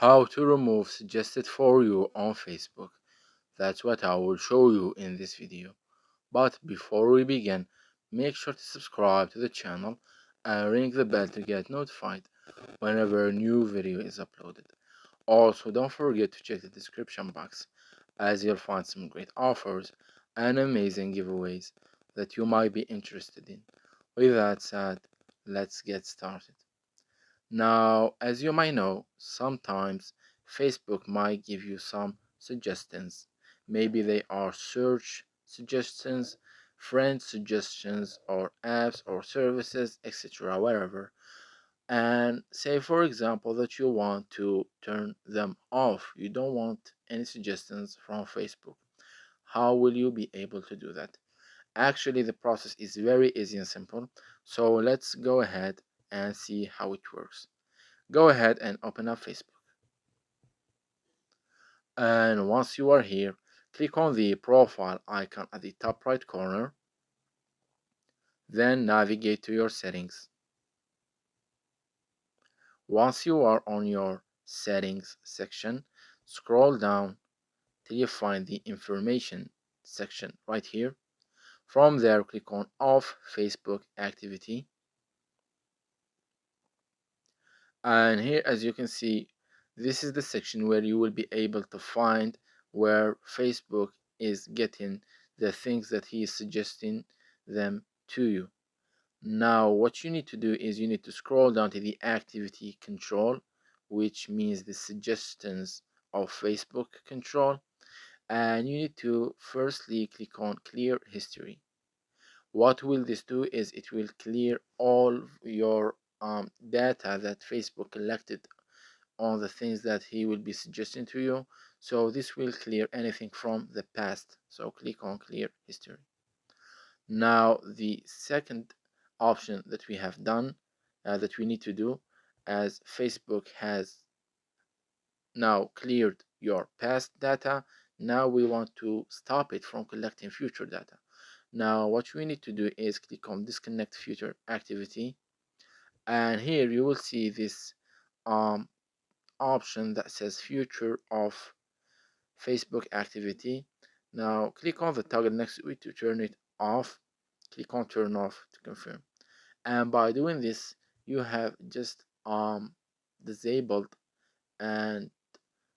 How to remove suggested for you on Facebook. That's what I will show you in this video. But before we begin, make sure to subscribe to the channel and ring the bell to get notified whenever a new video is uploaded. Also, don't forget to check the description box as you'll find some great offers and amazing giveaways that you might be interested in. With that said, let's get started. Now, as you might know, sometimes Facebook might give you some suggestions. Maybe they are search suggestions, friend suggestions, or apps or services, etc. Wherever. And say, for example, that you want to turn them off. You don't want any suggestions from Facebook. How will you be able to do that? Actually, the process is very easy and simple. So let's go ahead and see how it works. Go ahead and open up Facebook. And once you are here, click on the profile icon at the top right corner. Then navigate to your settings. Once you are on your settings section, scroll down till you find the information section right here. From there, click on off Facebook activity. And here, as you can see, this is the section where you will be able to find where Facebook is getting the things that he is suggesting them to you. Now what you need to do is you need to scroll down to the activity control, which means the suggestions of Facebook control, and you need to firstly click on clear history. What will this do is it will clear all your data that Facebook collected on the things that he will be suggesting to you. So this will clear anything from the past. So click on clear history. Now the second option that we have done that we need to do, as Facebook has now cleared your past data, now we want to stop it from collecting future data. Now what we need to do is click on disconnect future activity, and here you will see this um, option that says future of Facebook activity. Now click on the toggle next to it to turn it off. Click on turn off to confirm. And by doing this, you have just disabled and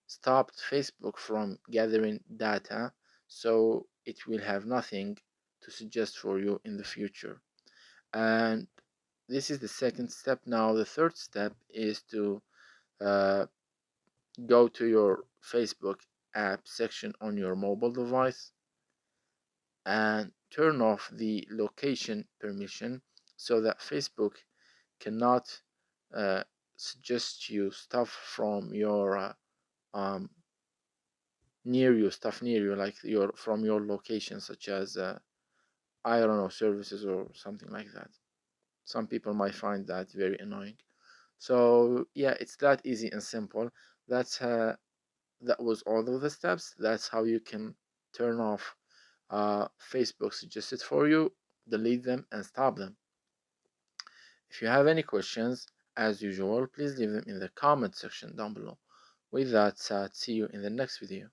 stopped Facebook from gathering data, so it will have nothing to suggest for you in the future. And this is the second step. Now the third step is to uh, go to your Facebook app section on your mobile device and turn off the location permission so that Facebook cannot uh, suggest you stuff from your um, near you, stuff near you, like your from your location, such as I don't know, services or something like that. Some people might find that very annoying. So yeah, it's that easy and simple. That's that was all of the steps. That's how you can turn off Facebook suggested for you, delete them, and stop them. If you have any questions, as usual, please leave them in the comment section down below. With that said, see you in the next video.